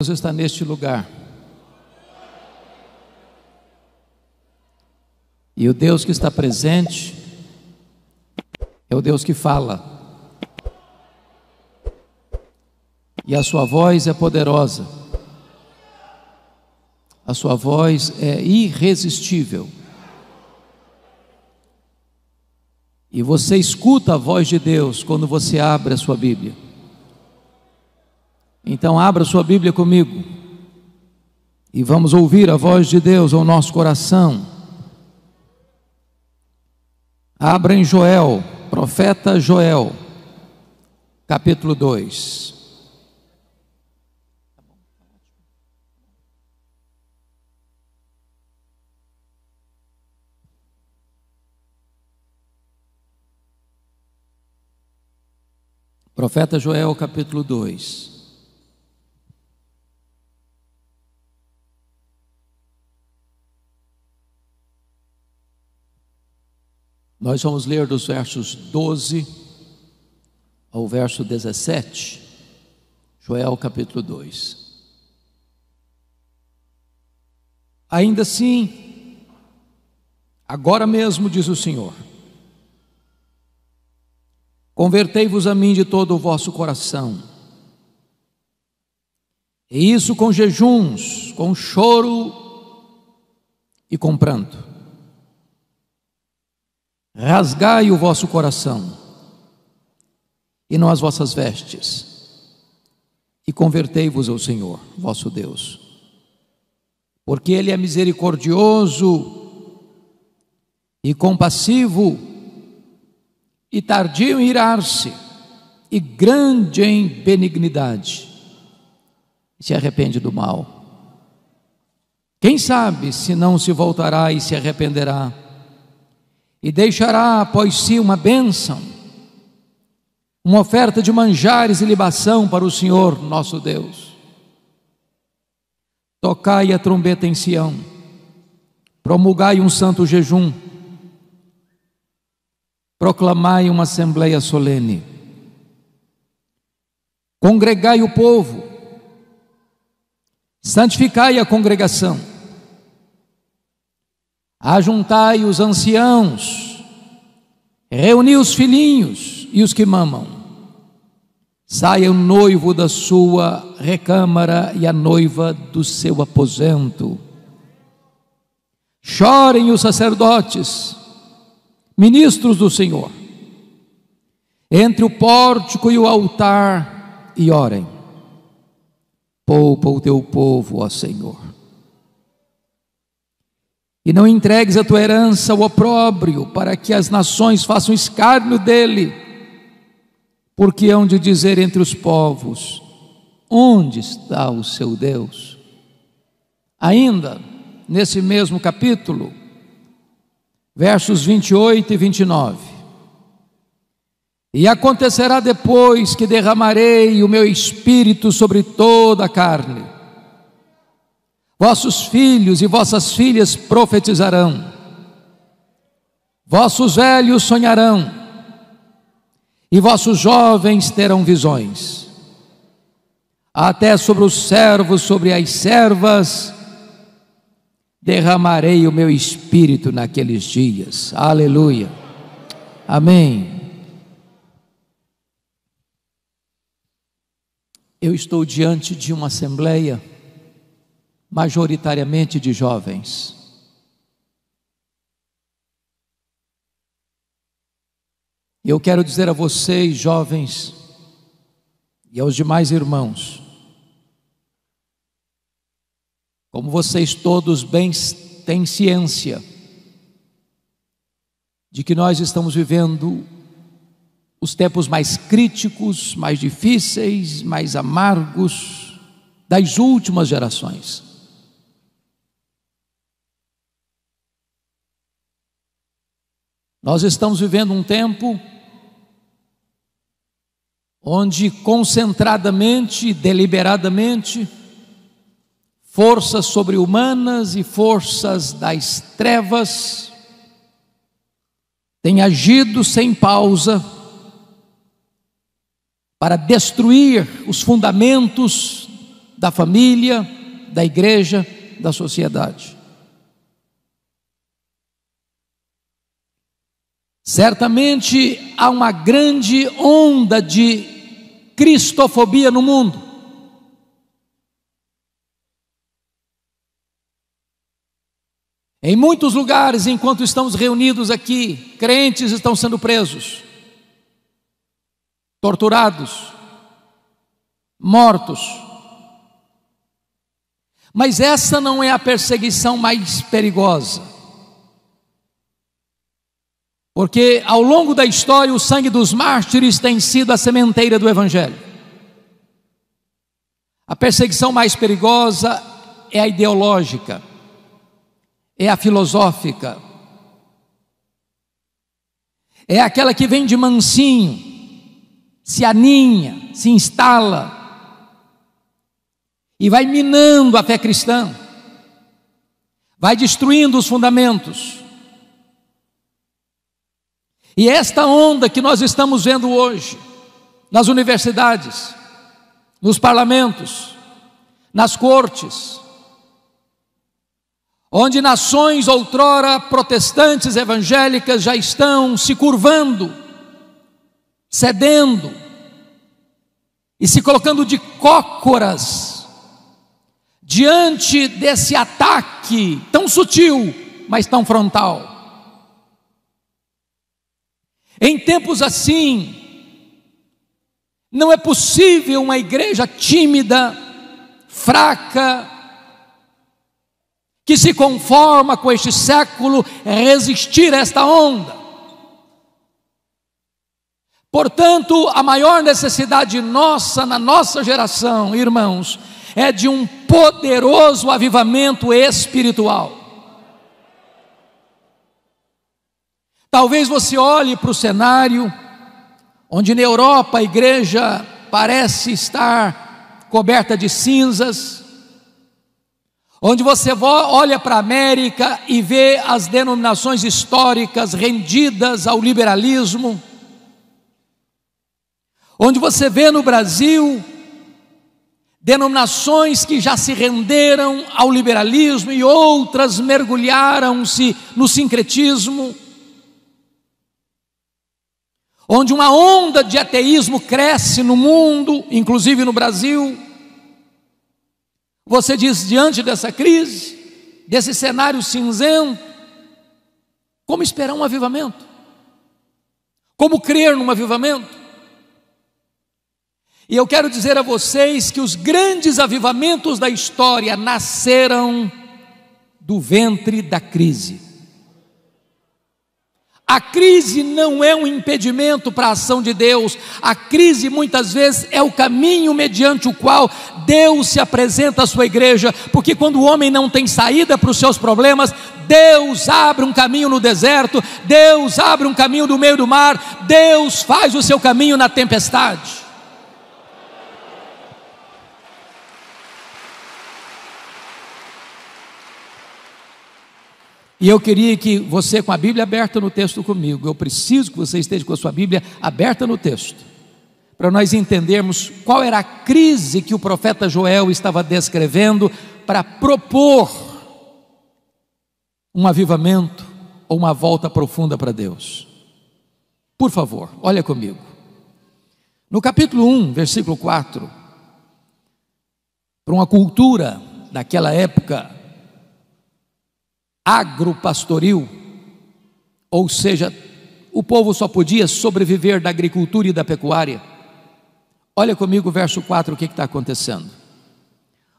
Deus está neste lugar. E o Deus que está presente é o Deus que fala. E a sua voz é poderosa. A sua voz é irresistível. E você escuta a voz de Deus quando você abre a sua Bíblia. Então abra sua Bíblia comigo e vamos ouvir a voz de Deus ao nosso coração. Abra em Joel, profeta Joel, capítulo 2. Profeta Joel, capítulo 2. Nós vamos ler dos versos 12 ao verso 17, Joel capítulo 2. Ainda assim, agora mesmo, diz o Senhor, convertei-vos a mim de todo o vosso coração, e isso com jejuns, com choro e com pranto. Rasgai o vosso coração e não as vossas vestes, e convertei-vos ao Senhor vosso Deus, porque Ele é misericordioso e compassivo e tardio em irar-se e grande em benignidade, e se arrepende do mal. Quem sabe se não se voltará e se arrependerá e deixará após si uma bênção, uma oferta de manjares e libação para o Senhor nosso Deus. Tocai a trombeta em Sião, promulgai um santo jejum, proclamai uma assembleia solene, congregai o povo, santificai a congregação, ajuntai os anciãos, reuni os filhinhos e os que mamam. Saia o noivo da sua recâmara e a noiva do seu aposento. Chorem os sacerdotes, ministros do Senhor, entre o pórtico e o altar, e orem. Poupa o teu povo, ó Senhor. E não entregues a tua herança ao opróbrio, para que as nações façam escárnio dele, porque hão de dizer entre os povos: onde está o seu Deus? Ainda, nesse mesmo capítulo, versos 28 e 29. E acontecerá depois que derramarei o meu espírito sobre toda a carne. Vossos filhos e vossas filhas profetizarão, vossos velhos sonharão, e vossos jovens terão visões. Até sobre os servos, sobre as servas, derramarei o meu espírito naqueles dias. Aleluia. Amém. Eu estou diante de uma assembleia majoritariamente de jovens. E eu quero dizer a vocês, jovens, e aos demais irmãos, como vocês todos bem têm ciência de que nós estamos vivendo os tempos mais críticos, mais difíceis, mais amargos das últimas gerações. Nós estamos vivendo um tempo onde concentradamente e deliberadamente forças sobre-humanas e forças das trevas têm agido sem pausa para destruir os fundamentos da família, da igreja, da sociedade. Certamente há uma grande onda de cristofobia no mundo. Em muitos lugares, enquanto estamos reunidos aqui, crentes estão sendo presos, torturados, mortos. Mas essa não é a perseguição mais perigosa, porque ao longo da história o sangue dos mártires tem sido a sementeira do Evangelho. A perseguição mais perigosa é a ideológica, é a filosófica, é aquela que vem de mansinho, se aninha, se instala e vai minando a fé cristã, vai destruindo os fundamentos. E esta onda que nós estamos vendo hoje, nas universidades, nos parlamentos, nas cortes, onde nações outrora protestantes evangélicas já estão se curvando, cedendo e se colocando de cócoras diante desse ataque tão sutil, mas tão frontal. Em tempos assim, não é possível uma igreja tímida, fraca, que se conforma com este século, resistir a esta onda. Portanto, a maior necessidade nossa, na nossa geração, irmãos, é de um poderoso avivamento espiritual. Talvez você olhe para o cenário, onde na Europa a igreja parece estar coberta de cinzas, onde você olha para a América e vê as denominações históricas rendidas ao liberalismo, onde você vê no Brasil denominações que já se renderam ao liberalismo e outras mergulharam-se no sincretismo, onde uma onda de ateísmo cresce no mundo, inclusive no Brasil. Você diz, diante dessa crise, desse cenário cinzento, como esperar um avivamento? Como crer num avivamento? E eu quero dizer a vocês que os grandes avivamentos da história nasceram do ventre da crise. A crise não é um impedimento para a ação de Deus. A crise muitas vezes é o caminho mediante o qual Deus se apresenta à sua igreja, porque quando o homem não tem saída para os seus problemas, Deus abre um caminho no deserto, Deus abre um caminho no meio do mar, Deus faz o seu caminho na tempestade. E eu queria que você, com a Bíblia aberta no texto comigo, eu preciso que você esteja com a sua Bíblia aberta no texto, para nós entendermos qual era a crise que o profeta Joel estava descrevendo para propor um avivamento ou uma volta profunda para Deus. Por favor, olha comigo. No capítulo 1, versículo 4, para uma cultura daquela época agropastoril, ou seja, o povo só podia sobreviver da agricultura e da pecuária. Olha comigo o verso 4, o que está acontecendo?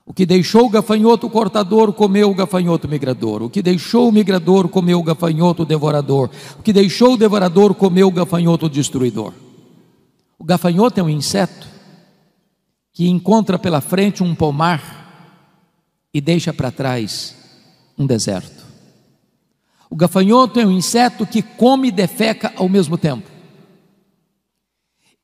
O que deixou o gafanhoto cortador, comeu o gafanhoto migrador. O que deixou o migrador, comeu o gafanhoto devorador. O que deixou o devorador, comeu o gafanhoto destruidor. O gafanhoto é um inseto que encontra pela frente um pomar e deixa para trás um deserto. O gafanhoto é um inseto que come e defeca ao mesmo tempo.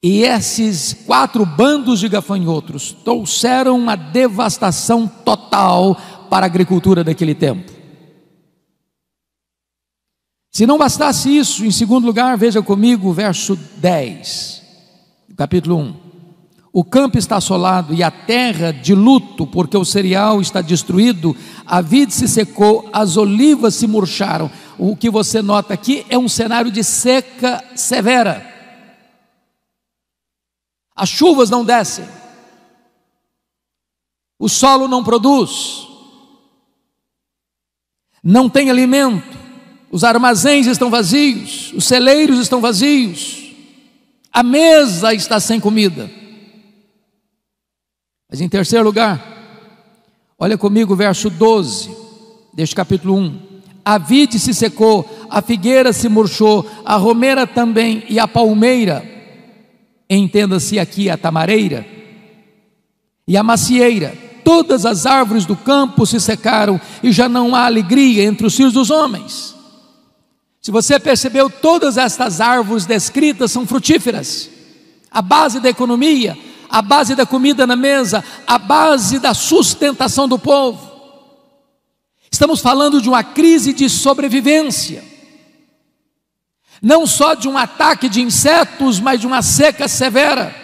E esses 4 bandos de gafanhotos trouxeram uma devastação total para a agricultura daquele tempo. Se não bastasse isso, em segundo lugar, veja comigo o verso 10, capítulo 1. O campo está assolado e a terra de luto, porque o cereal está destruído, a vide se secou, as olivas se murcharam. O que você nota aqui é um cenário de seca severa. As chuvas não descem, o solo não produz, não tem alimento, os armazéns estão vazios, os celeiros estão vazios, a mesa está sem comida. Mas em terceiro lugar, olha comigo o verso 12 deste capítulo 1. A vide se secou, a figueira se murchou, a romeira também e a palmeira, entenda-se aqui a tamareira, e a macieira, todas as árvores do campo se secaram e já não há alegria entre os filhos dos homens. Se você percebeu, todas estas árvores descritas são frutíferas, a base da economia, a base da comida na mesa, a base da sustentação do povo. Estamos falando de uma crise de sobrevivência, não só de um ataque de insetos, mas de uma seca severa.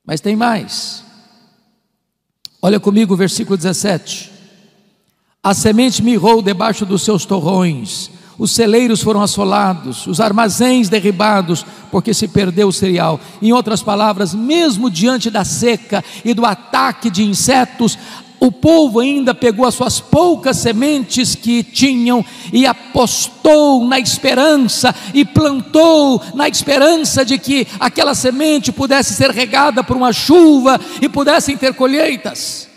Mas tem mais. Olha comigo o versículo 17. A semente mirrou debaixo dos seus torrões, os celeiros foram assolados, os armazéns derribados, porque se perdeu o cereal. Em outras palavras, mesmo diante da seca e do ataque de insetos, o povo ainda pegou as suas poucas sementes que tinham e apostou na esperança e plantou na esperança de que aquela semente pudesse ser regada por uma chuva e pudessem ter colheitas.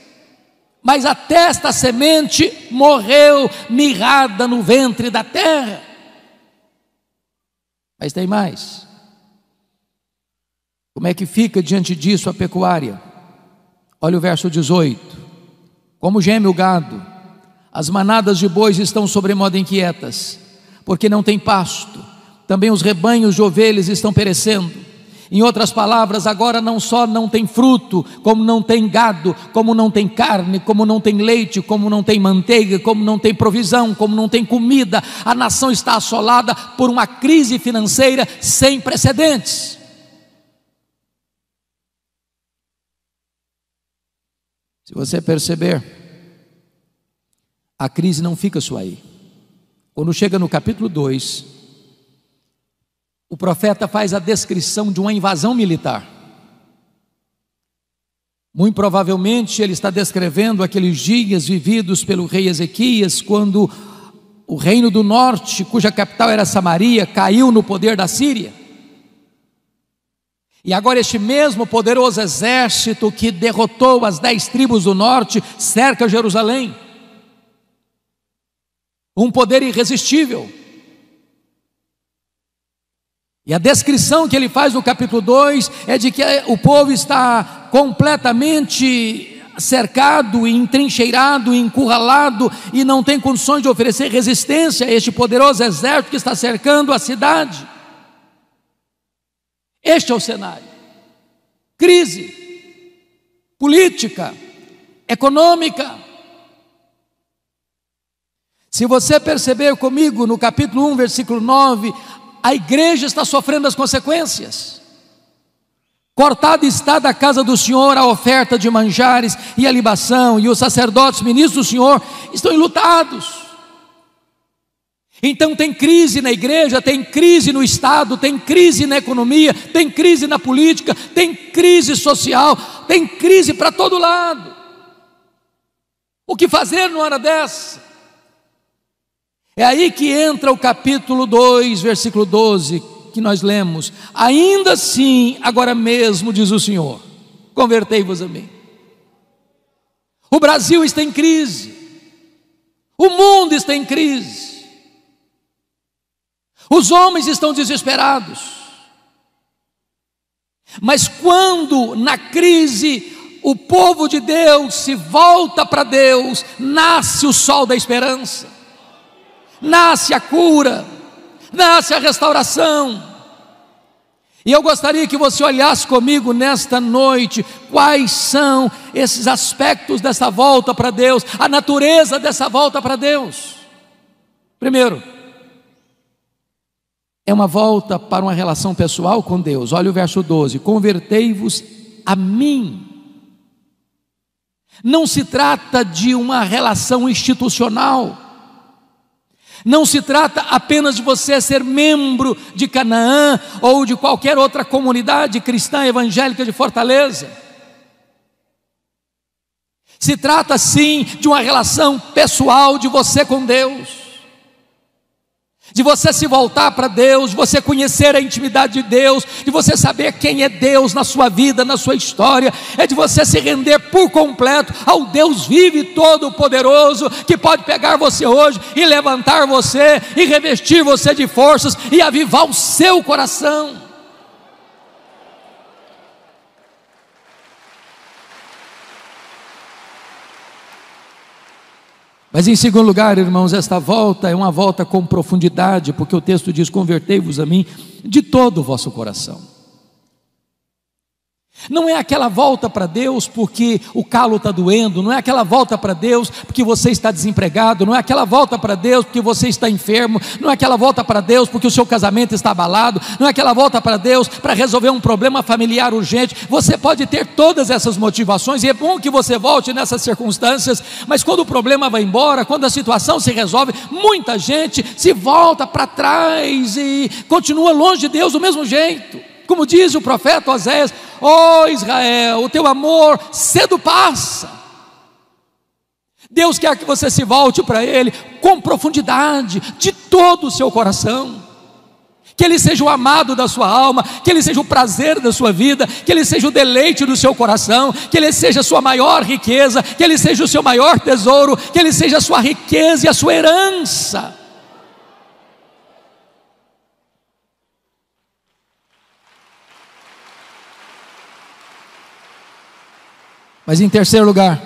Mas até esta semente morreu mirrada no ventre da terra. Mas tem mais. Como é que fica diante disso a pecuária? Olha o verso 18. Como geme o gado, as manadas de bois estão sobremodo inquietas, porque não tem pasto, também os rebanhos de ovelhas estão perecendo. Em outras palavras, agora não só não tem fruto, como não tem gado, como não tem carne, como não tem leite, como não tem manteiga, como não tem provisão, como não tem comida. A nação está assolada por uma crise financeira sem precedentes. Se você perceber, a crise não fica só aí. Quando chega no capítulo 2, o profeta faz a descrição de uma invasão militar. Muito provavelmente ele está descrevendo aqueles dias vividos pelo rei Ezequias, quando o reino do norte, cuja capital era Samaria, caiu no poder da Síria. E agora este mesmo poderoso exército que derrotou as 10 tribos do norte, cerca Jerusalém. Um poder irresistível. E a descrição que ele faz no capítulo 2 é de que o povo está completamente cercado, entrincheirado, encurralado e não tem condições de oferecer resistência a este poderoso exército que está cercando a cidade. Este é o cenário. Crise política, econômica. Se você perceber comigo no capítulo 1, versículo 9, a igreja está sofrendo as consequências. Cortada está da casa do Senhor a oferta de manjares e a libação, e os sacerdotes, ministros do Senhor, estão enlutados. Então tem crise na igreja, tem crise no Estado, tem crise na economia, tem crise na política, tem crise social, tem crise para todo lado. O que fazer numa hora dessa? É aí que entra o capítulo 2, versículo 12, que nós lemos. Ainda assim, agora mesmo, diz o Senhor, convertei-vos a mim. O Brasil está em crise, o mundo está em crise, os homens estão desesperados. Mas quando na crise o povo de Deus se volta para Deus, nasce o sol da esperança, nasce a cura, nasce a restauração. E eu gostaria que você olhasse comigo nesta noite quais são esses aspectos dessa volta para Deus, a natureza dessa volta para Deus. Primeiro, é uma volta para uma relação pessoal com Deus. Olha o verso 12: convertei-vos a mim. Não se trata de uma relação institucional, não se trata apenas de você ser membro de Canaã ou de qualquer outra comunidade cristã evangélica de Fortaleza. Se trata sim de uma relação pessoal de você com Deus, de você se voltar para Deus, de você conhecer a intimidade de Deus, de você saber quem é Deus na sua vida, na sua história, é de você se render por completo ao Deus vivo e todo-poderoso, que pode pegar você hoje e levantar você, e revestir você de forças, e avivar o seu coração. Mas em segundo lugar, irmãos, esta volta é uma volta com profundidade, porque o texto diz: convertei-vos a mim de todo o vosso coração. Não é aquela volta para Deus porque o calo está doendo, não é aquela volta para Deus porque você está desempregado, não é aquela volta para Deus porque você está enfermo, não é aquela volta para Deus porque o seu casamento está abalado, não é aquela volta para Deus para resolver um problema familiar urgente. Você pode ter todas essas motivações, e é bom que você volte nessas circunstâncias, mas quando o problema vai embora, quando a situação se resolve, muita gente se volta para trás e continua longe de Deus do mesmo jeito. Como diz o profeta Oséias: ó Israel, o teu amor cedo passa. Deus quer que você se volte para Ele com profundidade, de todo o seu coração, que Ele seja o amado da sua alma, que Ele seja o prazer da sua vida, que Ele seja o deleite do seu coração, que Ele seja a sua maior riqueza, que Ele seja o seu maior tesouro, que Ele seja a sua riqueza e a sua herança. Mas em terceiro lugar,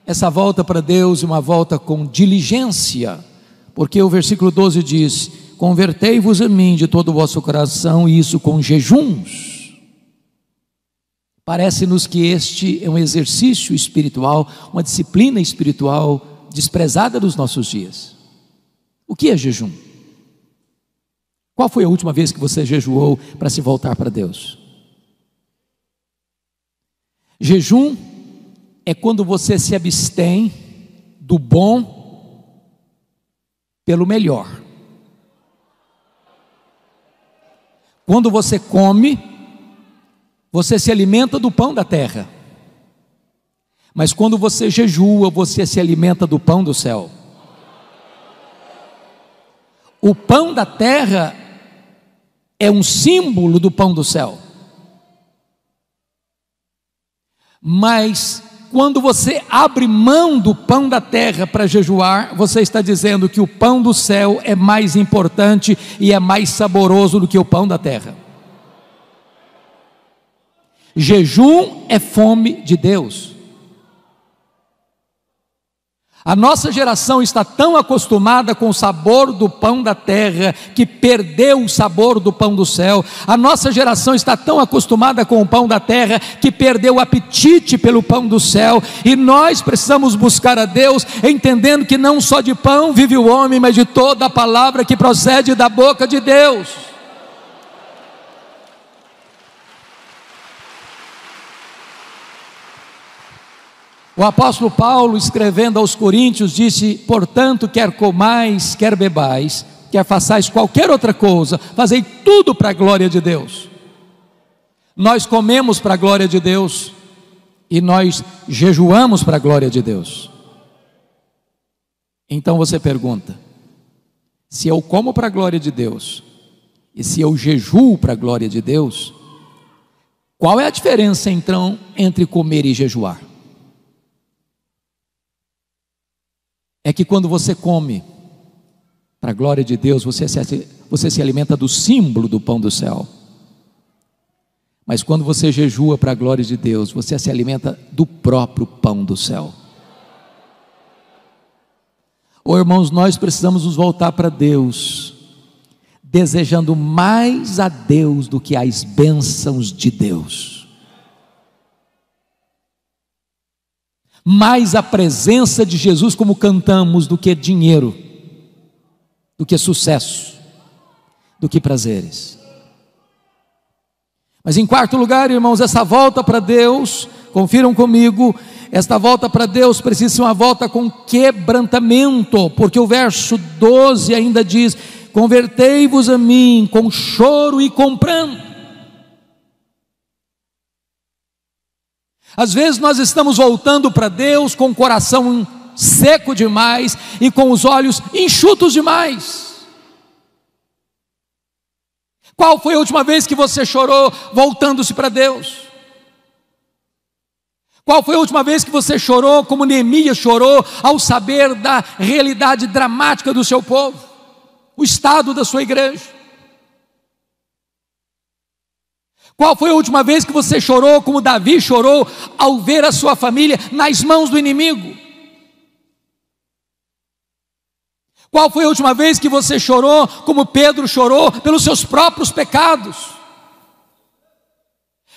essa volta para Deus é uma volta com diligência, porque o versículo 12 diz: convertei-vos a mim de todo o vosso coração, e isso com jejuns. Parece-nos que este é um exercício espiritual, uma disciplina espiritual desprezada dos nossos dias. O que é jejum? Qual foi a última vez que você jejuou para se voltar para Deus? Jejum é quando você se abstém do bom pelo melhor. Quando você come, você se alimenta do pão da terra. Mas quando você jejua, você se alimenta do pão do céu. O pão da terra é um símbolo do pão do céu. Mas quando você abre mão do pão da terra para jejuar, você está dizendo que o pão do céu é mais importante e é mais saboroso do que o pão da terra. Jejum é fome de Deus. A nossa geração está tão acostumada com o sabor do pão da terra que perdeu o sabor do pão do céu. A nossa geração está tão acostumada com o pão da terra que perdeu o apetite pelo pão do céu. E nós precisamos buscar a Deus, entendendo que não só de pão vive o homem, mas de toda a palavra que procede da boca de Deus. O apóstolo Paulo, escrevendo aos Coríntios, disse: portanto, quer comais, quer bebais, quer façais qualquer outra coisa, fazei tudo para a glória de Deus. Nós comemos para a glória de Deus e nós jejuamos para a glória de Deus. Então você pergunta: se eu como para a glória de Deus e se eu jejuo para a glória de Deus, qual é a diferença então entre comer e jejuar? É que quando você come para a glória de Deus, você se alimenta do símbolo do pão do céu. Mas quando você jejua para a glória de Deus, você se alimenta do próprio pão do céu. Oh, irmãos, nós precisamos nos voltar para Deus, desejando mais a Deus do que as bênçãos de Deus. Mais a presença de Jesus, como cantamos, do que dinheiro, do que sucesso, do que prazeres. Mas em quarto lugar, irmãos, essa volta para Deus, confiram comigo, esta volta para Deus precisa ser uma volta com quebrantamento, porque o verso 12 ainda diz: convertei-vos a mim com choro e com pranto. Às vezes nós estamos voltando para Deus com o coração seco demais e com os olhos enxutos demais. Qual foi a última vez que você chorou voltando-se para Deus? Qual foi a última vez que você chorou como Neemias chorou ao saber da realidade dramática do seu povo, o estado da sua igreja? Qual foi a última vez que você chorou como Davi chorou ao ver a sua família nas mãos do inimigo? Qual foi a última vez que você chorou como Pedro chorou pelos seus próprios pecados?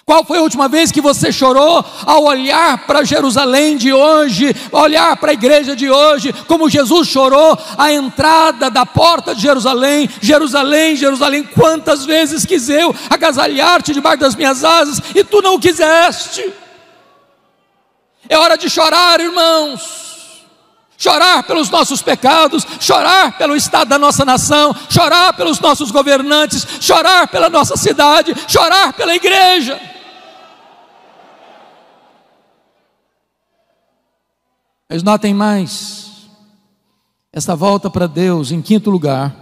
Qual foi a última vez que você chorou ao olhar para Jerusalém de hoje, olhar para a igreja de hoje, como Jesus chorou à entrada da porta de Jerusalém? Jerusalém, Jerusalém, quantas vezes quis eu agasalhar-te debaixo das minhas asas e tu não o quiseste. É hora de chorar, irmãos. Chorar pelos nossos pecados, chorar pelo estado da nossa nação, chorar pelos nossos governantes, chorar pela nossa cidade, chorar pela igreja. Mas notem mais, esta volta para Deus, em quinto lugar,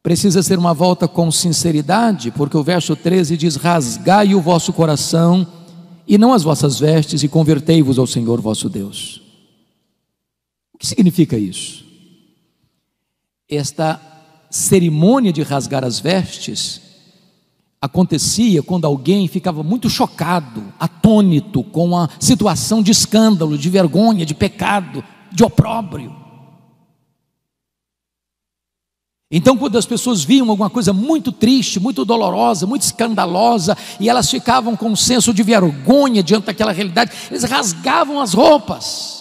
precisa ser uma volta com sinceridade, porque o verso 13 diz: rasgai o vosso coração e não as vossas vestes, e convertei-vos ao Senhor vosso Deus. O que significa isso? Esta cerimônia de rasgar as vestes acontecia quando alguém ficava muito chocado, atônito com a situação de escândalo, de vergonha, de pecado, de opróbrio. Então, quando as pessoas viam alguma coisa muito triste, muito dolorosa, muito escandalosa, e elas ficavam com um senso de vergonha diante daquela realidade, eles rasgavam as roupas.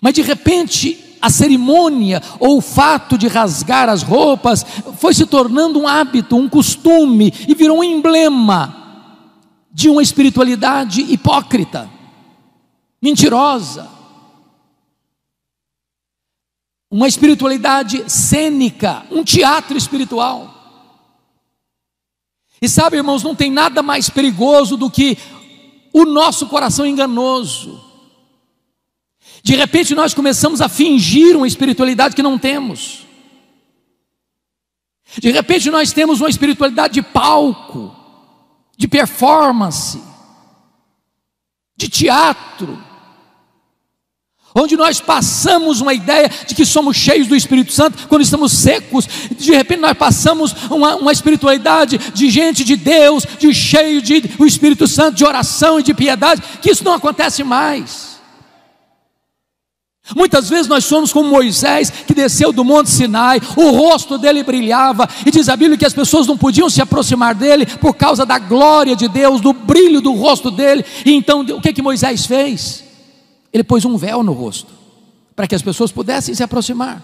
Mas de repente a cerimônia ou o fato de rasgar as roupas foi se tornando um hábito, um costume, e virou um emblema de uma espiritualidade hipócrita, mentirosa, uma espiritualidade cênica, um teatro espiritual. E sabe, irmãos, não tem nada mais perigoso do que o nosso coração enganoso. De repente nós começamos a fingir uma espiritualidade que não temos. De repente nós temos uma espiritualidade de palco, de performance, de teatro, onde nós passamos uma ideia de que somos cheios do Espírito Santo quando estamos secos. De repente nós passamos uma espiritualidade de gente de Deus, de cheio do Espírito Santo, de oração e de piedade, que isso não acontece mais. Muitas vezes nós somos como Moisés, que desceu do Monte Sinai, o rosto dele brilhava, e diz a Bíblia que as pessoas não podiam se aproximar dele por causa da glória de Deus, do brilho do rosto dele. E então o que Moisés fez? Ele pôs um véu no rosto, para que as pessoas pudessem se aproximar.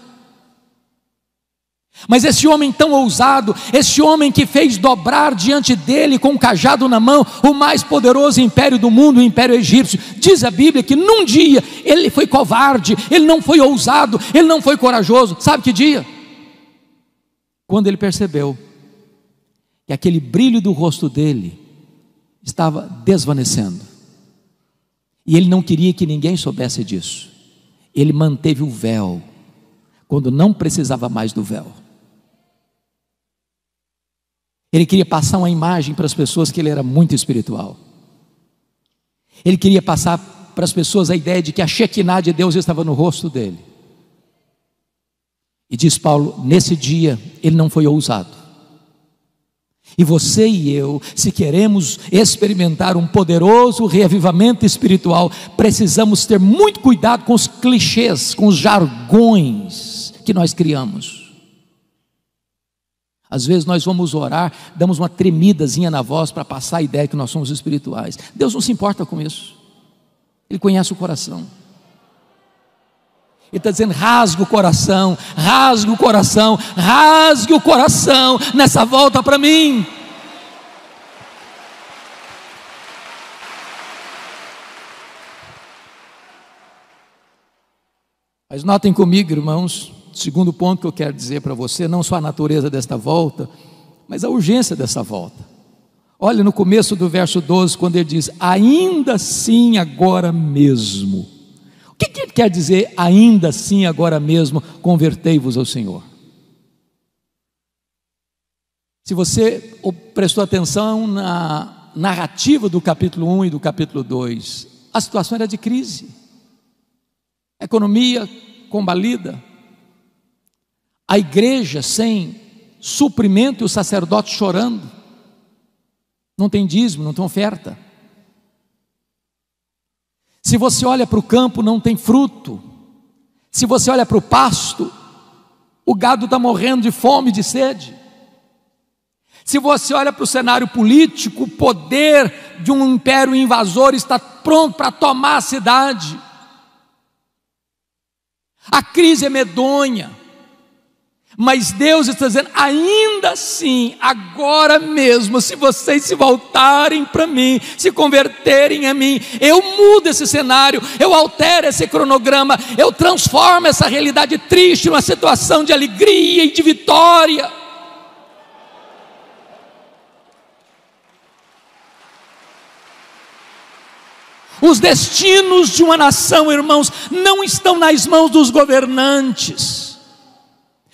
Mas esse homem tão ousado, esse homem que fez dobrar diante dele com um cajado na mão o mais poderoso império do mundo, o império egípcio, diz a Bíblia que num dia ele foi covarde, ele não foi ousado, ele não foi corajoso. Sabe que dia? Quando ele percebeu que aquele brilho do rosto dele estava desvanecendo, e ele não queria que ninguém soubesse disso. Ele manteve o véu quando não precisava mais do véu. Ele queria passar uma imagem para as pessoas que ele era muito espiritual. Ele queria passar para as pessoas a ideia de que a Shekinah de Deus estava no rosto dele. E diz Paulo, nesse dia ele não foi ousado. E você e eu, se queremos experimentar um poderoso reavivamento espiritual, precisamos ter muito cuidado com os clichês, com os jargões que nós criamos. Às vezes nós vamos orar, damos uma tremidazinha na voz para passar a ideia que nós somos espirituais. Deus não se importa com isso. Ele conhece o coração. Ele está dizendo, rasgue o coração, rasgue o coração, rasgue o coração nessa volta para mim. Mas notem comigo, irmãos, segundo ponto que eu quero dizer para você, não só a natureza desta volta, mas a urgência dessa volta. Olha no começo do verso 12, quando ele diz: ainda assim agora mesmo. O que ele quer dizer, ainda assim agora mesmo, convertei-vos ao Senhor? Se você prestou atenção na narrativa do capítulo 1 e do capítulo 2, a situação era de crise, a economia combalida, a igreja sem suprimento e os sacerdotes chorando, não tem dízimo, não tem oferta. Se você olha para o campo, não tem fruto. Se você olha para o pasto, o gado está morrendo de fome e de sede. Se você olha para o cenário político, o poder de um império invasor está pronto para tomar a cidade. A crise é medonha, mas Deus está dizendo: ainda assim, agora mesmo, se vocês se voltarem para mim, se converterem a mim, eu mudo esse cenário, eu altero esse cronograma, eu transformo essa realidade triste numa situação de alegria e de vitória. Os destinos de uma nação, irmãos, não estão nas mãos dos governantes.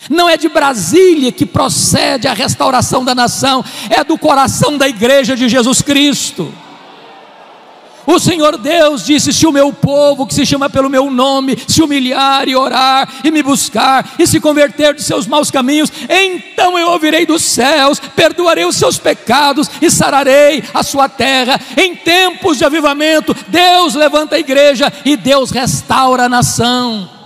Não é de Brasília que procede a restauração da nação, é do coração da igreja de Jesus Cristo. O Senhor Deus disse: se o meu povo, que se chama pelo meu nome, se humilhar e orar e me buscar e se converter de seus maus caminhos, então eu ouvirei dos céus, perdoarei os seus pecados e sararei a sua terra. Em tempos de avivamento, Deus levanta a igreja e Deus restaura a nação.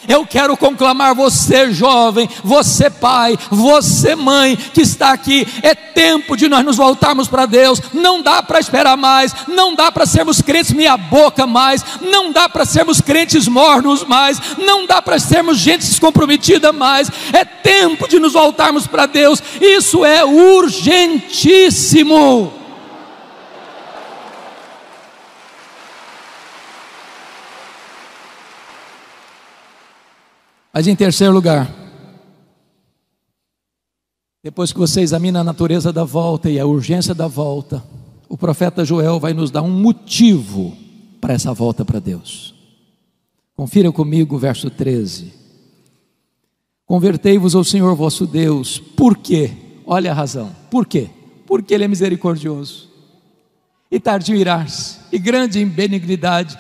Eu quero conclamar você, jovem, você pai, você mãe que está aqui. É tempo de nós nos voltarmos para Deus. Não dá para esperar mais, não dá para sermos crentes meia boca mais, não dá para sermos crentes mornos mais, não dá para sermos gente descomprometida mais. É tempo de nos voltarmos para Deus. Isso é urgentíssimo. Mas em terceiro lugar, depois que você examina a natureza da volta e a urgência da volta, o profeta Joel vai nos dar um motivo para essa volta para Deus. Confira comigo o verso 13. Convertei-vos ao Senhor vosso Deus. Por quê? Olha a razão. Por quê? Porque Ele é misericordioso e tardio em irar-se, e grande em benignidade,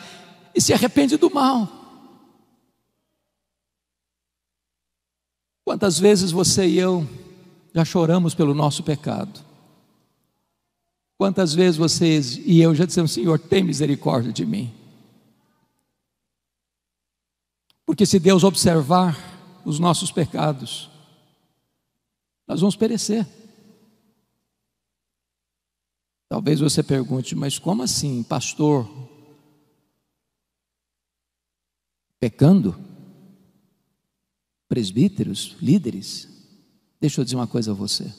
e se arrepende do mal. Quantas vezes você e eu já choramos pelo nosso pecado? Quantas vezes vocês e eu já dissemos: Senhor, tem misericórdia de mim? Porque se Deus observar os nossos pecados, nós vamos perecer. Talvez você pergunte: mas como assim, pastor? Pecando? Presbíteros, líderes? Deixa eu dizer uma coisa a você: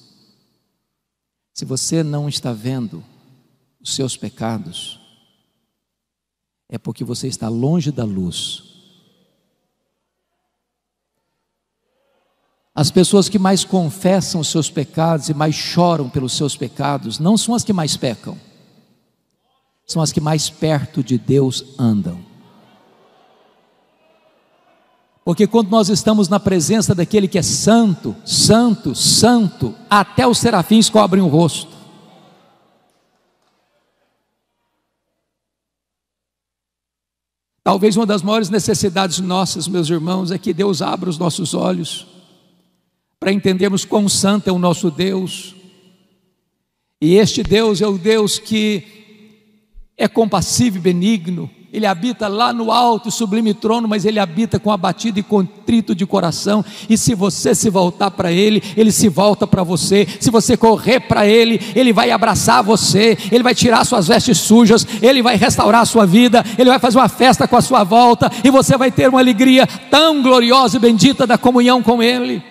se você não está vendo os seus pecados, é porque você está longe da luz. As pessoas que mais confessam os seus pecados e mais choram pelos seus pecados não são as que mais pecam, são as que mais perto de Deus andam. Porque quando nós estamos na presença daquele que é santo, santo, santo, até os serafins cobrem o rosto. Talvez uma das maiores necessidades nossas, meus irmãos, é que Deus abra os nossos olhos para entendermos quão santo é o nosso Deus. E este Deus é o Deus que é compassivo e benigno. Ele habita lá no alto e sublime trono, mas Ele habita com abatido e contrito de coração. E se você se voltar para Ele, Ele se volta para você. Se você correr para Ele, Ele vai abraçar você, Ele vai tirar suas vestes sujas, Ele vai restaurar a sua vida, Ele vai fazer uma festa com a sua volta, e você vai ter uma alegria tão gloriosa e bendita da comunhão com Ele.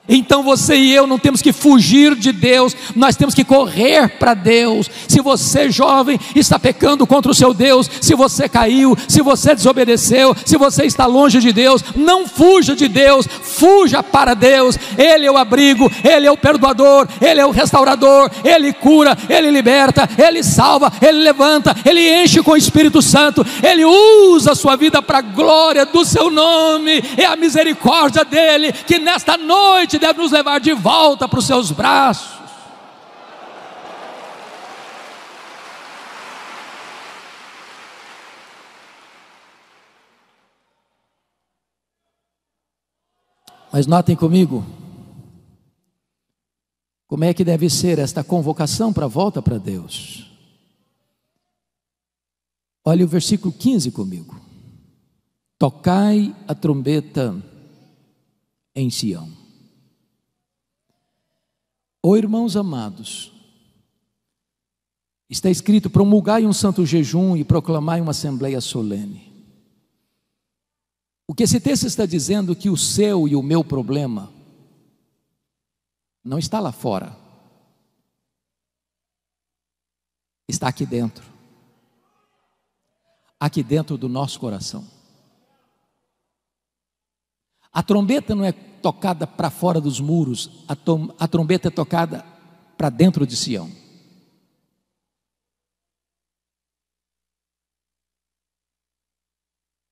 Então você e eu não temos que fugir de Deus, nós temos que correr para Deus. Se você, jovem, está pecando contra o seu Deus, se você caiu, se você desobedeceu, se você está longe de Deus, não fuja de Deus, fuja para Deus. Ele é o abrigo, Ele é o perdoador, Ele é o restaurador, Ele cura, Ele liberta, Ele salva, Ele levanta, Ele enche com o Espírito Santo, Ele usa a sua vida para a glória do seu nome. É a misericórdia dEle que nesta noite deve nos levar de volta para os seus braços. Mas notem comigo, como é que deve ser esta convocação para a volta para Deus. Olha o versículo 15 comigo. Tocai a trombeta em Sião. Ó irmãos amados, está escrito: promulgai um santo jejum e proclamai uma assembleia solene. O que esse texto está dizendo é que o seu e o meu problema não está lá fora, está aqui dentro do nosso coração. A trombeta não é tocada para fora dos muros, a trombeta é tocada para dentro de Sião.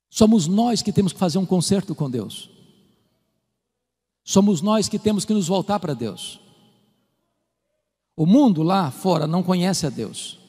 Somos nós que temos que fazer um concerto com Deus. Somos nós que temos que nos voltar para Deus. O mundo lá fora não conhece a Deus.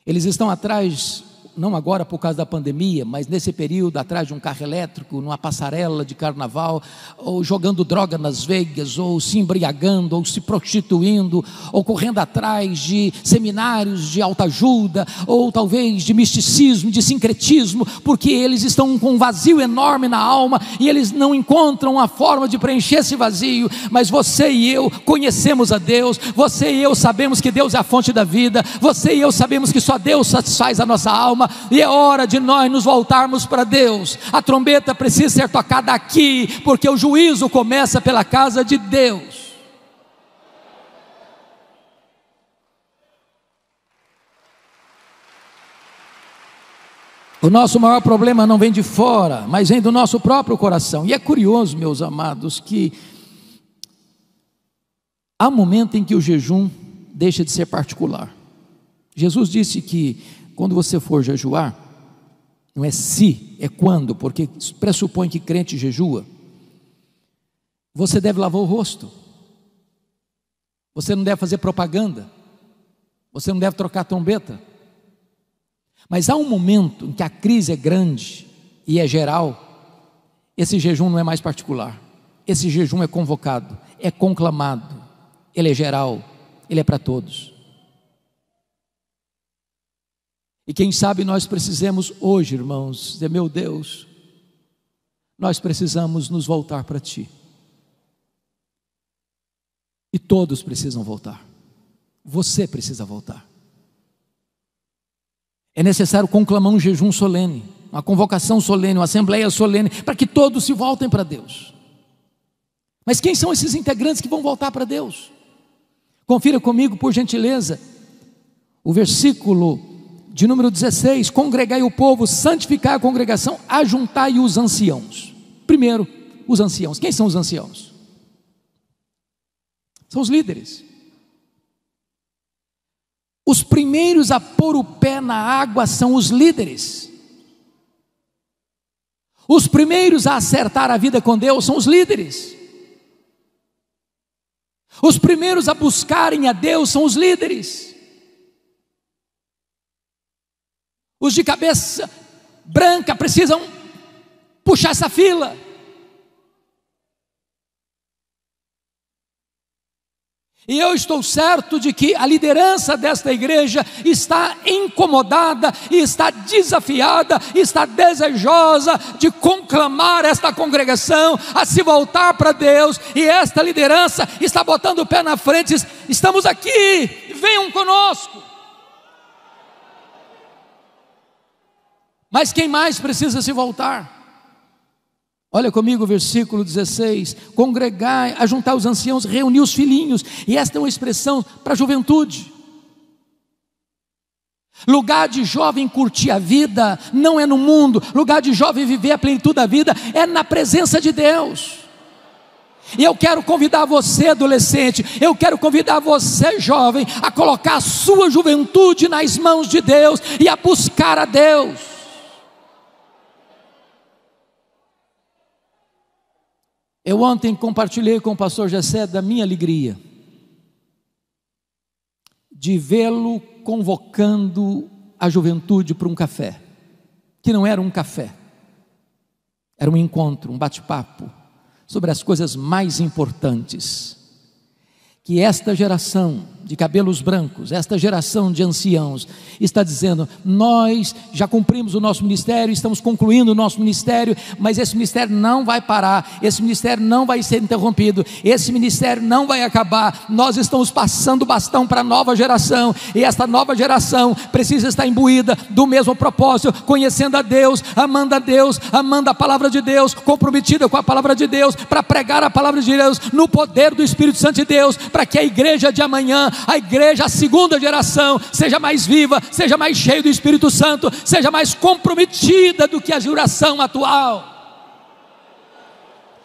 Eles estão atrás, não agora por causa da pandemia, mas nesse período atrás de um carro elétrico, numa passarela de carnaval, ou jogando droga nas veias, ou se embriagando, ou se prostituindo, ou correndo atrás de seminários de autoajuda, ou talvez de misticismo, de sincretismo, porque eles estão com um vazio enorme na alma, e eles não encontram uma forma de preencher esse vazio. Mas você e eu conhecemos a Deus, você e eu sabemos que Deus é a fonte da vida, você e eu sabemos que só Deus satisfaz a nossa alma, e é hora de nós nos voltarmos para Deus. A trombeta precisa ser tocada aqui, porque o juízo começa pela casa de Deus. O nosso maior problema não vem de fora, mas vem do nosso próprio coração. E é curioso, meus amados, que há um momento em que o jejum deixa de ser particular. Jesus disse que quando você for jejuar, não é se, é quando, porque pressupõe que crente jejua. Você deve lavar o rosto, você não deve fazer propaganda, você não deve trocar trombeta. Mas há um momento em que a crise é grande e é geral. Esse jejum não é mais particular, esse jejum é convocado, é conclamado, ele é geral, ele é para todos. E quem sabe nós precisamos hoje, irmãos, dizer: meu Deus, nós precisamos nos voltar para Ti. E todos precisam voltar. Você precisa voltar. É necessário conclamar um jejum solene, uma convocação solene, uma assembleia solene, para que todos se voltem para Deus. Mas quem são esses integrantes que vão voltar para Deus? Confira comigo, por gentileza, o versículo de número 16: congregai o povo, santificai a congregação, ajuntai os anciãos. Primeiro, os anciãos. Quem são os anciãos? São os líderes. Os primeiros a pôr o pé na água são os líderes. Os primeiros a acertar a vida com Deus são os líderes. Os primeiros a buscarem a Deus são os líderes. Os de cabeça branca precisam puxar essa fila. E eu estou certo de que a liderança desta igreja está incomodada, e está desafiada, e está desejosa de conclamar esta congregação a se voltar para Deus. E esta liderança está botando o pé na frente: estamos aqui, venham conosco. Mas quem mais precisa se voltar? Olha comigo o versículo 16: congregai, ajuntar os anciãos, reunir os filhinhos. E esta é uma expressão para a juventude. Lugar de jovem curtir a vida não é no mundo. Lugar de jovem viver a plenitude da vida é na presença de Deus. E eu quero convidar você, adolescente, eu quero convidar você, jovem, a colocar a sua juventude nas mãos de Deus e a buscar a Deus. Eu ontem compartilhei com o pastor Gessé da minha alegria de vê-lo convocando a juventude para um café, que não era um café, era um encontro, um bate-papo sobre as coisas mais importantes que esta geração de cabelos brancos, esta geração de anciãos está dizendo: nós já cumprimos o nosso ministério, estamos concluindo o nosso ministério, mas esse ministério não vai parar, esse ministério não vai ser interrompido, esse ministério não vai acabar. Nós estamos passando o bastão para a nova geração, e esta nova geração precisa estar imbuída do mesmo propósito, conhecendo a Deus, amando a palavra de Deus, comprometida com a palavra de Deus, para pregar a palavra de Deus no poder do Espírito Santo de Deus, para que a igreja de amanhã, a igreja, a segunda geração, seja mais viva, seja mais cheia do Espírito Santo, seja mais comprometida do que a geração atual.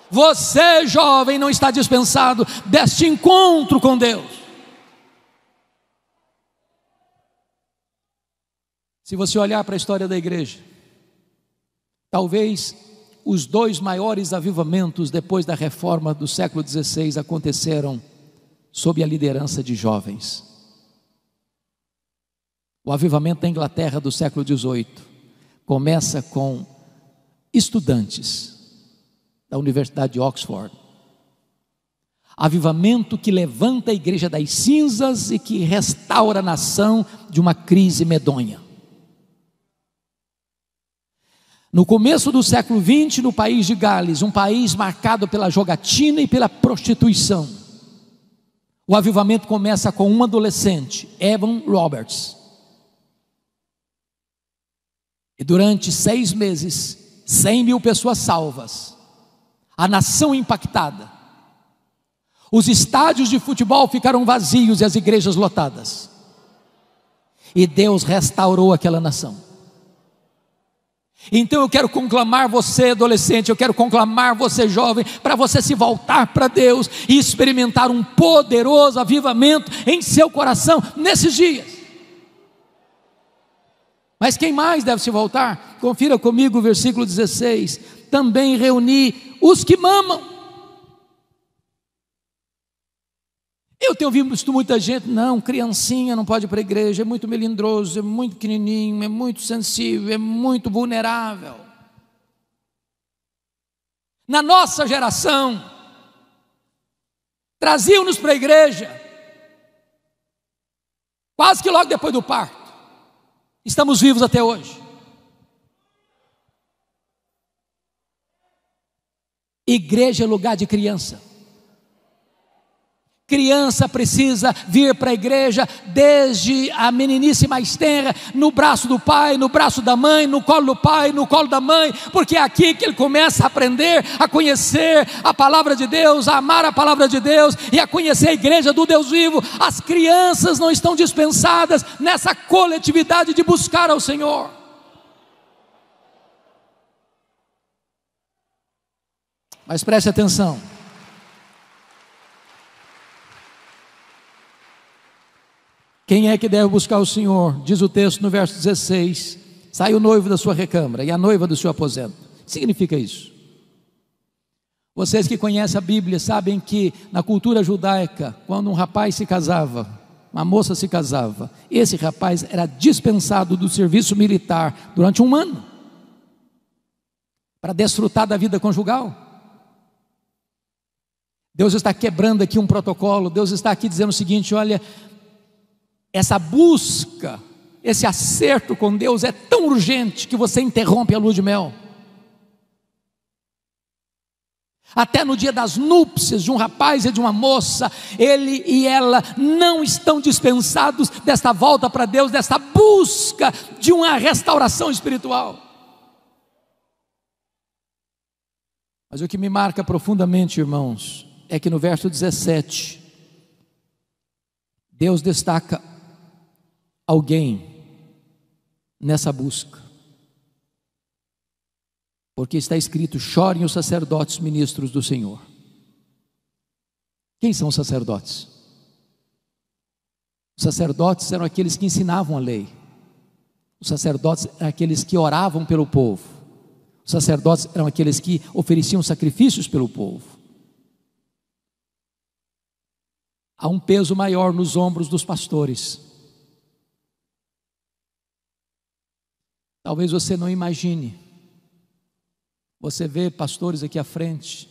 Você, jovem, não está dispensado deste encontro com Deus. Se você olhar para a história da igreja, talvez os dois maiores avivamentos depois da reforma do século XVI aconteceram sob a liderança de jovens. O avivamento da Inglaterra do século XVIII começa com estudantes da Universidade de Oxford. Avivamento que levanta a igreja das cinzas e que restaura a nação de uma crise medonha. No começo do século XX, no país de Gales, um país marcado pela jogatina e pela prostituição, o avivamento começa com um adolescente, Evan Roberts. E durante 6 meses, 100.000 pessoas salvas, a nação impactada, os estádios de futebol ficaram vazios e as igrejas lotadas, e Deus restaurou aquela nação. Então eu quero conclamar você, adolescente, eu quero conclamar você, jovem, para você se voltar para Deus e experimentar um poderoso avivamento em seu coração nesses dias. Mas quem mais deve se voltar? Confira comigo o versículo 16: também reuni os que mamam. Eu tenho visto muita gente: não, criancinha não pode ir para a igreja, é muito melindroso, é muito pequenininho, é muito sensível, é muito vulnerável. Na nossa geração, traziam-nos para a igreja quase que logo depois do parto. Estamos vivos até hoje. Igreja é lugar de criança. Criança precisa vir para a igreja desde a meninice mais tenra, no braço do pai, no braço da mãe, no colo do pai, no colo da mãe, porque é aqui que ele começa a aprender, a conhecer a palavra de Deus, a amar a palavra de Deus e a conhecer a igreja do Deus vivo. As crianças não estão dispensadas nessa coletividade de buscar ao Senhor. Mas preste atenção. Quem é que deve buscar o Senhor? Diz o texto no verso 16: sai o noivo da sua recâmara e a noiva do seu aposento. O que significa isso? Vocês que conhecem a Bíblia sabem que na cultura judaica, quando um rapaz se casava, uma moça se casava, esse rapaz era dispensado do serviço militar durante 1 ano, para desfrutar da vida conjugal. Deus está quebrando aqui um protocolo. Deus está aqui dizendo o seguinte: olha, essa busca, esse acerto com Deus é tão urgente que você interrompe a lua de mel. Até no dia das núpcias de um rapaz e de uma moça, ele e ela não estão dispensados desta volta para Deus, desta busca de uma restauração espiritual. Mas o que me marca profundamente, irmãos, é que no verso 17, Deus destaca alguém nessa busca. Porque está escrito: chorem os sacerdotes ministros do Senhor. Quem são os sacerdotes? Os sacerdotes eram aqueles que ensinavam a lei. Os sacerdotes eram aqueles que oravam pelo povo. Os sacerdotes eram aqueles que ofereciam sacrifícios pelo povo. Há um peso maior nos ombros dos pastores. Talvez você não imagine. Você vê pastores aqui à frente,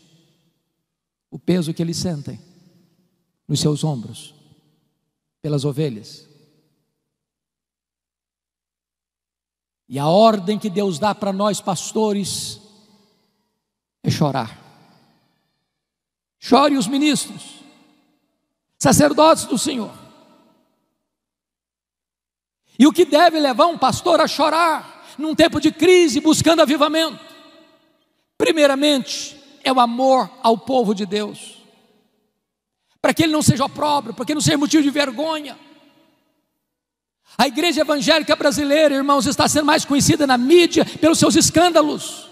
o peso que eles sentem nos seus ombros, pelas ovelhas. E a ordem que Deus dá para nós pastores é chorar. Chore os ministros, sacerdotes do Senhor. E o que deve levar um pastor a chorar num tempo de crise, buscando avivamento? Primeiramente, é o amor ao povo de Deus, para que ele não seja opróbrio, para que ele não seja motivo de vergonha. A igreja evangélica brasileira, irmãos, está sendo mais conhecida na mídia pelos seus escândalos.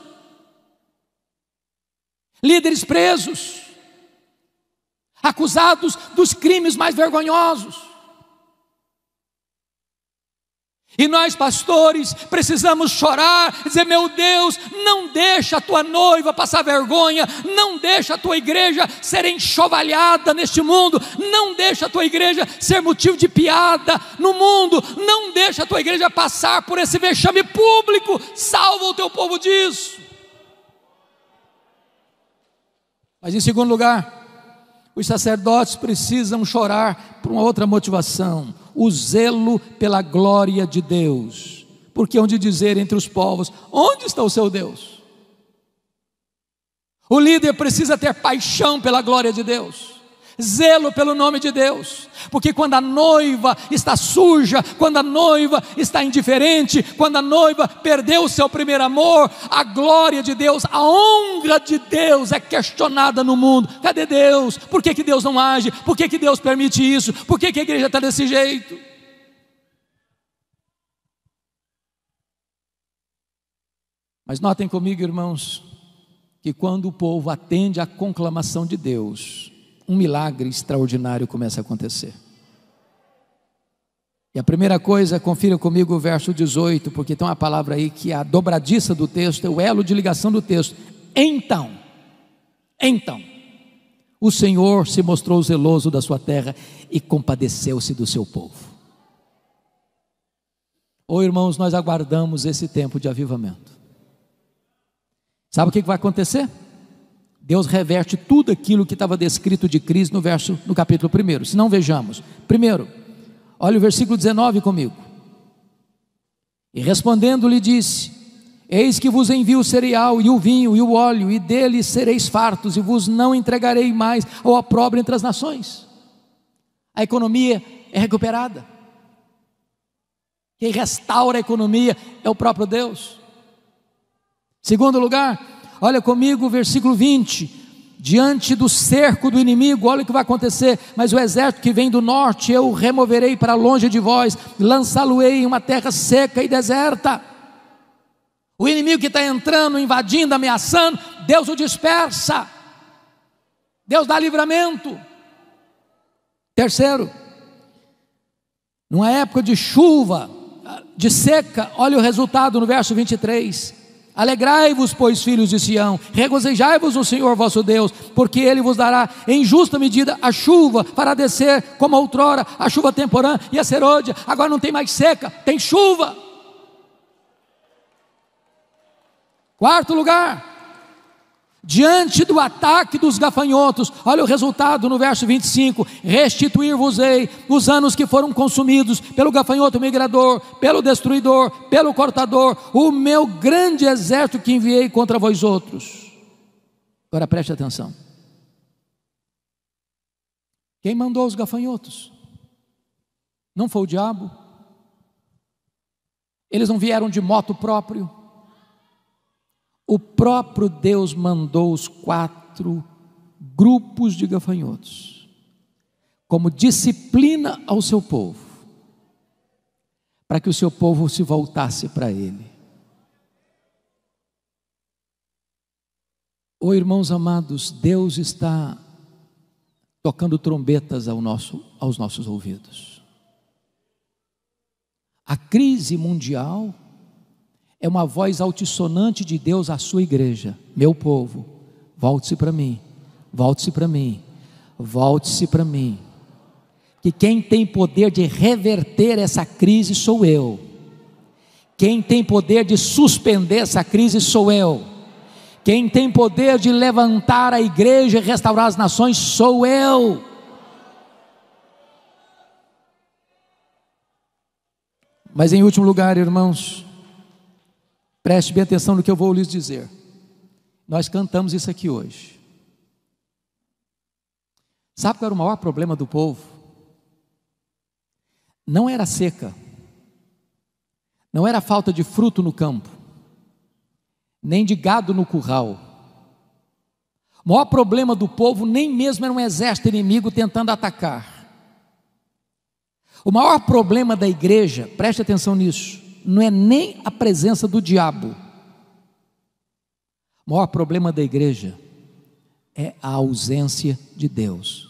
Líderes presos, acusados dos crimes mais vergonhosos. E nós pastores precisamos chorar, dizer: meu Deus, não deixa a tua noiva passar vergonha, não deixa a tua igreja ser enxovalhada neste mundo, não deixa a tua igreja ser motivo de piada no mundo, não deixa a tua igreja passar por esse vexame público, salva o teu povo disso. Mas em segundo lugar, os sacerdotes precisam chorar por uma outra motivação: o zelo pela glória de Deus. Porque onde dizer entre os povos: onde está o seu Deus? O líder precisa ter paixão pela glória de Deus, zelo pelo nome de Deus. Porque quando a noiva está suja, quando a noiva está indiferente, quando a noiva perdeu o seu primeiro amor, a glória de Deus, a honra de Deus é questionada no mundo. Cadê Deus? Por que Deus não age? Por que Deus permite isso? Por que a igreja está desse jeito? Mas notem comigo, irmãos, que quando o povo atende à conclamação de Deus, um milagre extraordinário começa a acontecer. E a primeira coisa, confira comigo o verso 18, porque tem uma palavra aí que é a dobradiça do texto, é o elo de ligação do texto. Então, o Senhor se mostrou zeloso da sua terra e compadeceu-se do seu povo. Oh, irmãos, nós aguardamos esse tempo de avivamento. Sabe o que vai acontecer? Deus reverte tudo aquilo que estava descrito de crise no capítulo 1. Se não, vejamos. Primeiro, olha o versículo 19 comigo. E respondendo lhe disse: eis que vos envio o cereal e o vinho e o óleo, e dele sereis fartos, e vos não entregarei mais ao opróbrio entre as nações. A economia é recuperada. Quem restaura a economia é o próprio Deus. Segundo lugar, olha comigo o versículo 20. Diante do cerco do inimigo, olha o que vai acontecer: mas o exército que vem do norte eu removerei para longe de vós, lançá-lo-ei em uma terra seca e deserta. O inimigo que está entrando, invadindo, ameaçando, Deus o dispersa, Deus dá livramento. Terceiro, numa época de chuva, de seca, olha o resultado no verso 23. Alegrai-vos, pois, filhos de Sião, regozijai-vos no Senhor vosso Deus, porque Ele vos dará em justa medida a chuva, fará descer como outrora a chuva temporã e a serôdia. Agora não tem mais seca, tem chuva. Quarto lugar, diante do ataque dos gafanhotos, olha o resultado no verso 25: restituir-vos-ei os anos que foram consumidos pelo gafanhoto migrador, pelo destruidor, pelo cortador, o meu grande exército que enviei contra vós outros. Agora preste atenção: quem mandou os gafanhotos? Não foi o diabo? Eles não vieram de moto próprio. o próprio Deus mandou os 4 grupos de gafanhotos, como disciplina ao seu povo, para que o seu povo se voltasse para Ele. Oh, irmãos amados, Deus está tocando trombetas aos nossos ouvidos. A crise mundial é uma voz altissonante de Deus à sua igreja: meu povo, volte-se para mim, volte-se para mim, volte-se para mim. Que quem tem poder de reverter essa crise sou eu. Quem tem poder de suspender essa crise sou eu. Quem tem poder de levantar a igreja e restaurar as nações sou eu. Mas em último lugar, irmãos, preste bem atenção no que eu vou lhes dizer. Nós cantamos isso aqui hoje. Sabe qual era o maior problema do povo? Não era a seca, não era a falta de fruto no campo, nem de gado no curral. O maior problema do povo nem mesmo era um exército inimigo tentando atacar. O maior problema da igreja, preste atenção nisso, não é nem a presença do diabo. O maior problema da igreja é a ausência de Deus.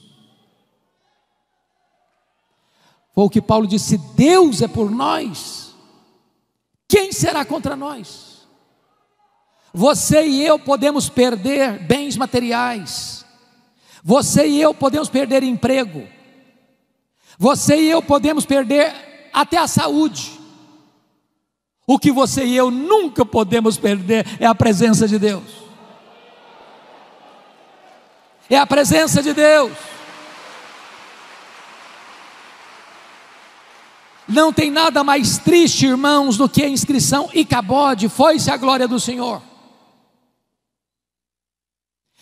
Foi o que Paulo disse: se Deus é por nós, quem será contra nós? Você e eu podemos perder bens materiais, você e eu podemos perder emprego, você e eu podemos perder até a saúde. O que você e eu nunca podemos perder é a presença de Deus. É a presença de Deus. Não tem nada mais triste, irmãos, do que a inscrição Icabode, foi-se a glória do Senhor.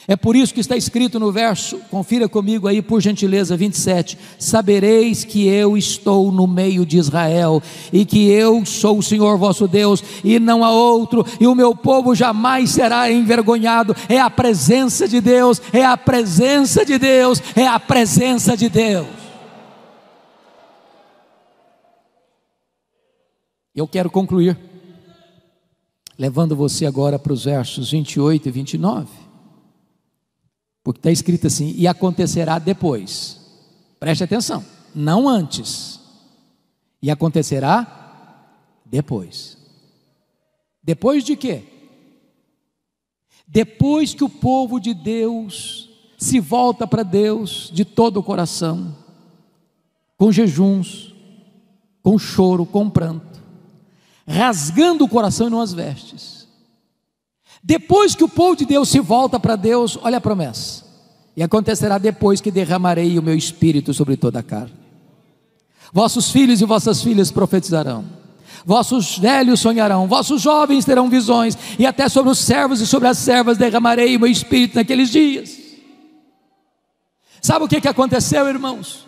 É por isso que está escrito no verso, confira comigo aí por gentileza, 27, sabereis que eu estou no meio de Israel, e que eu sou o Senhor vosso Deus, e não há outro, e o meu povo jamais será envergonhado. É a presença de Deus, é a presença de Deus, é a presença de Deus. Eu quero concluir, levando você agora para os versos 28 e 29, porque está escrito assim: e acontecerá depois, preste atenção, não antes, e acontecerá depois. Depois de quê? Depois que o povo de Deus se volta para Deus de todo o coração, com jejuns, com choro, com pranto, rasgando o coração e não as vestes. Depois que o povo de Deus se volta para Deus, olha a promessa: e acontecerá depois que derramarei o meu espírito sobre toda a carne. Vossos filhos e vossas filhas profetizarão, vossos velhos sonharão, vossos jovens terão visões, e até sobre os servos e sobre as servas derramarei o meu espírito naqueles dias. Sabe o que aconteceu, irmãos?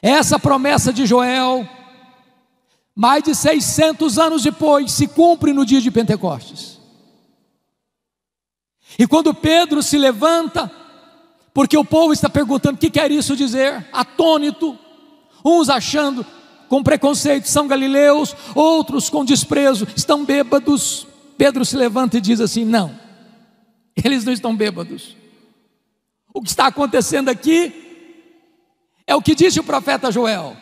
Essa promessa de Joel, mais de 600 anos depois, se cumpre no dia de Pentecostes. E quando Pedro se levanta, porque o povo está perguntando o que quer isso dizer, atônito, uns achando com preconceito são galileus, outros com desprezo, estão bêbados. Pedro se levanta e diz assim: não, eles não estão bêbados. O que está acontecendo aqui é o que disse o profeta Joel: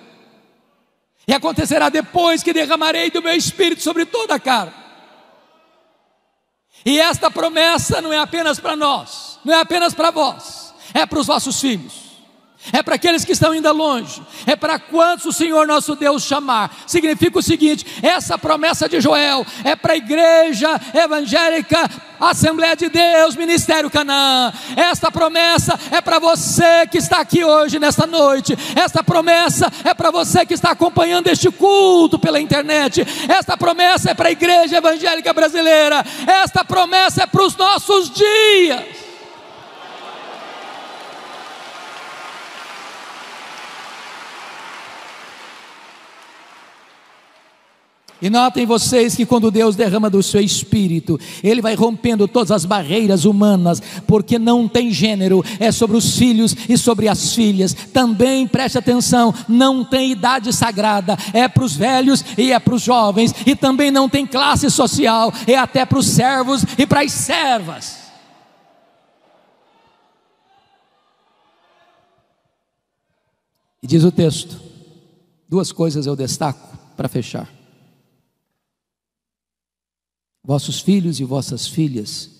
e acontecerá depois que derramarei do meu espírito sobre toda a carne. E esta promessa não é apenas para nós, não é apenas para vós, é para os vossos filhos, é para aqueles que estão ainda longe, é para quantos o Senhor nosso Deus chamar. Significa o seguinte: essa promessa de Joel é para a igreja evangélica, Assembleia de Deus, Ministério Canaã. Esta promessa é para você que está aqui hoje, nesta noite. Esta promessa é para você que está acompanhando este culto pela internet. Esta promessa é para a igreja evangélica brasileira. Esta promessa é para os nossos dias. E notem vocês que quando Deus derrama do seu Espírito, Ele vai rompendo todas as barreiras humanas, porque não tem gênero, é sobre os filhos e sobre as filhas. Também preste atenção, não tem idade sagrada, é para os velhos e é para os jovens. E também não tem classe social, é até para os servos e para as servas. E diz o texto, duas coisas eu destaco para fechar: vossos filhos e vossas filhas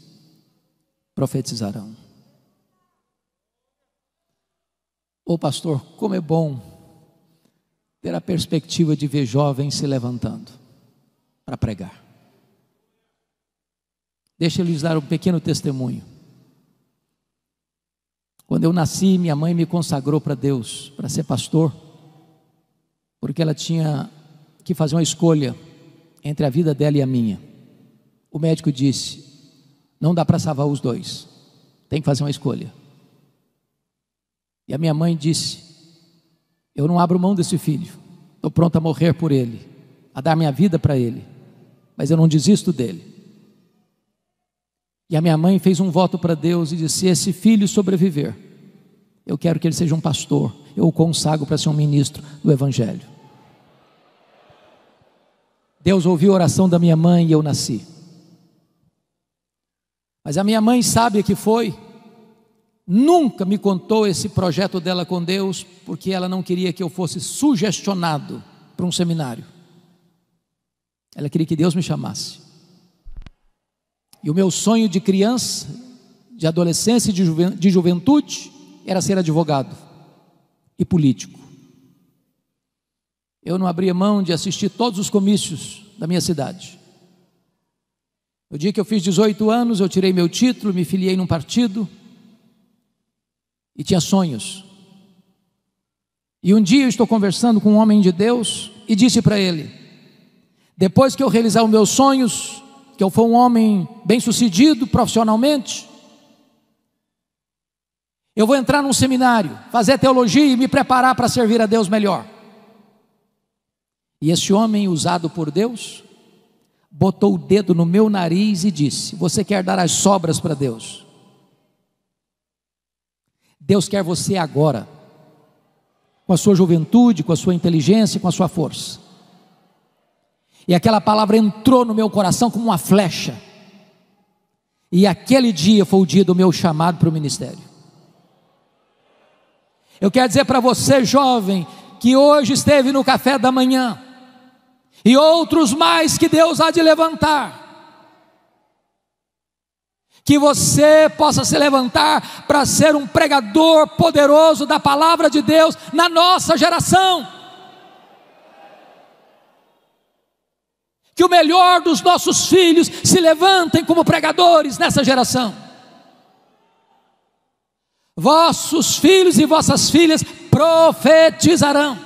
profetizarão. Ô pastor, como é bom ter a perspectiva de ver jovens se levantando para pregar. Deixa eu lhes dar um pequeno testemunho. Quando eu nasci, minha mãe me consagrou para Deus, para ser pastor, porque ela tinha que fazer uma escolha entre a vida dela e a minha. O médico disse: não dá para salvar os dois, tem que fazer uma escolha. E a minha mãe disse: eu não abro mão desse filho, estou pronto a morrer por ele, a dar minha vida para ele, mas eu não desisto dele. E a minha mãe fez um voto para Deus e disse: se esse filho sobreviver, eu quero que ele seja um pastor, eu o consagro para ser um ministro do Evangelho. Deus ouviu a oração da minha mãe e eu nasci. Mas a minha mãe, sábia que foi, nunca me contou esse projeto dela com Deus, porque ela não queria que eu fosse sugestionado para um seminário. Ela queria que Deus me chamasse. E o meu sonho de criança, de adolescência e de juventude era ser advogado e político. Eu não abria mão de assistir todos os comícios da minha cidade. No dia que eu fiz 18 anos, eu tirei meu título, me filiei num partido e tinha sonhos. E um dia eu estou conversando com um homem de Deus e disse para ele: depois que eu realizar os meus sonhos, que eu for um homem bem sucedido profissionalmente, eu vou entrar num seminário, fazer teologia e me preparar para servir a Deus melhor. E esse homem, usado por Deus, botou o dedo no meu nariz e disse: você quer dar as sobras para Deus? Deus quer você agora, com a sua juventude, com a sua inteligência, com a sua força. E aquela palavra entrou no meu coração como uma flecha. E aquele dia foi o dia do meu chamado para o ministério. Eu quero dizer para você, jovem, que hoje esteve no café da manhã, e outros mais que Deus há de levantar, que você possa se levantar para ser um pregador poderoso da palavra de Deus na nossa geração. Que o melhor dos nossos filhos se levantem como pregadores nessa geração. Vossos filhos e vossas filhas profetizarão.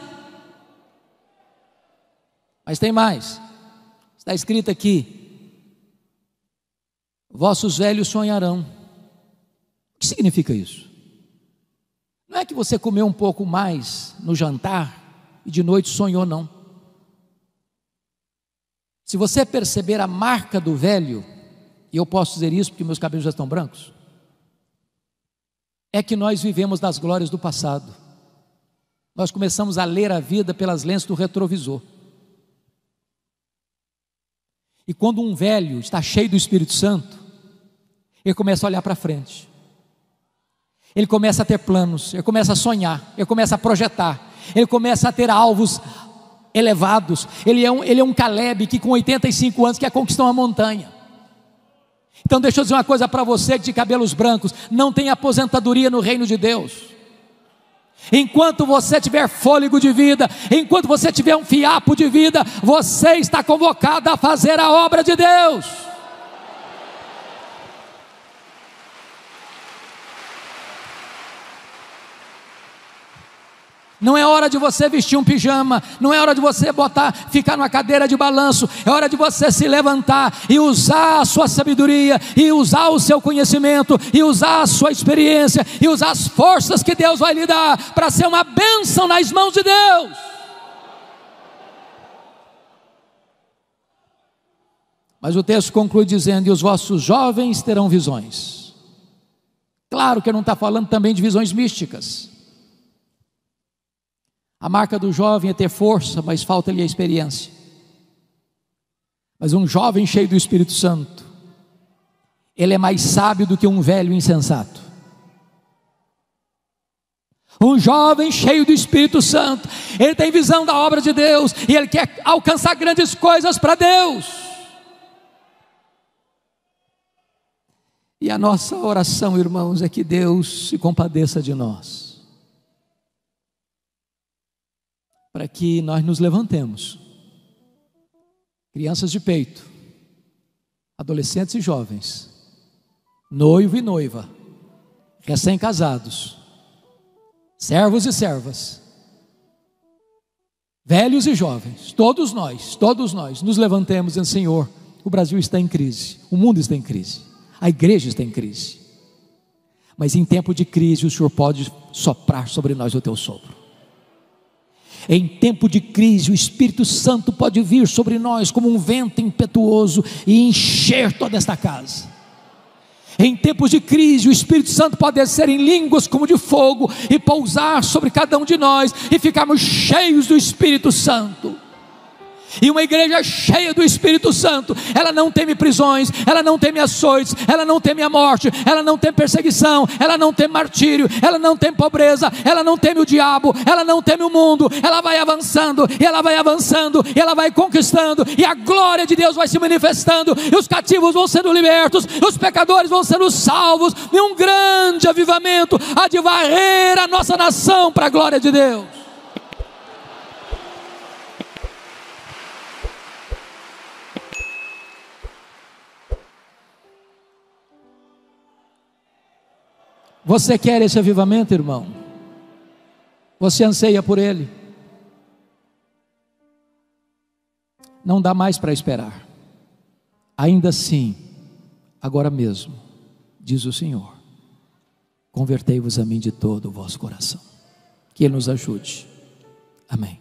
Mas tem mais, está escrito aqui: vossos velhos sonharão. O que significa isso? Não é que você comeu um pouco mais no jantar e de noite sonhou, não. Se você perceber a marca do velho, e eu posso dizer isso porque meus cabelos já estão brancos, é que nós vivemos das glórias do passado. Nós começamos a ler a vida pelas lentes do retrovisor. E quando um velho está cheio do Espírito Santo, ele começa a olhar para frente, ele começa a ter planos, ele começa a sonhar, ele começa a projetar, ele começa a ter alvos elevados. Ele é um Caleb que com 85 anos quer conquistar uma montanha. Então deixa eu dizer uma coisa para você de cabelos brancos: não tem aposentadoria no reino de Deus. Enquanto você tiver fôlego de vida, enquanto você tiver um fiapo de vida, você está convocado a fazer a obra de Deus. Não é hora de você vestir um pijama, não é hora de você ficar numa cadeira de balanço, é hora de você se levantar e usar a sua sabedoria, e usar o seu conhecimento, e usar a sua experiência, e usar as forças que Deus vai lhe dar, para ser uma bênção. bênção nas mãos de Deus. Mas o texto conclui dizendo: e os vossos jovens terão visões. Claro que não está falando também de visões místicas. A marca do jovem é ter força, mas falta-lhe a experiência. Mas um jovem cheio do Espírito Santo, ele é mais sábio do que um velho insensato. Um jovem cheio do Espírito Santo, ele tem visão da obra de Deus, e ele quer alcançar grandes coisas para Deus. E a nossa oração, irmãos, é que Deus se compadeça de nós, para que nós nos levantemos, crianças de peito, adolescentes e jovens, noivo e noiva, recém-casados, servos e servas, velhos e jovens, todos nós nos levantemos dizendo: Senhor, o Brasil está em crise, o mundo está em crise, a igreja está em crise, mas em tempo de crise o Senhor pode soprar sobre nós o teu sopro. Em tempo de crise o Espírito Santo pode vir sobre nós como um vento impetuoso e encher toda esta casa. Em tempos de crise o Espírito Santo pode descer em línguas como de fogo e pousar sobre cada um de nós, e ficarmos cheios do Espírito Santo. E uma igreja cheia do Espírito Santo, ela não teme prisões, ela não teme açoites, ela não teme a morte, ela não teme perseguição, ela não teme martírio, ela não teme pobreza, ela não teme o diabo, ela não teme o mundo. Ela vai avançando, e ela vai avançando, e ela vai conquistando, e a glória de Deus vai se manifestando, e os cativos vão sendo libertos, e os pecadores vão sendo salvos, e um grande avivamento há de varrer a nossa nação para a glória de Deus. Você quer esse avivamento, irmão? Você anseia por ele? Não dá mais para esperar. Ainda assim, agora mesmo, diz o Senhor: convertei-vos a mim de todo o vosso coração. Que Ele nos ajude. Amém.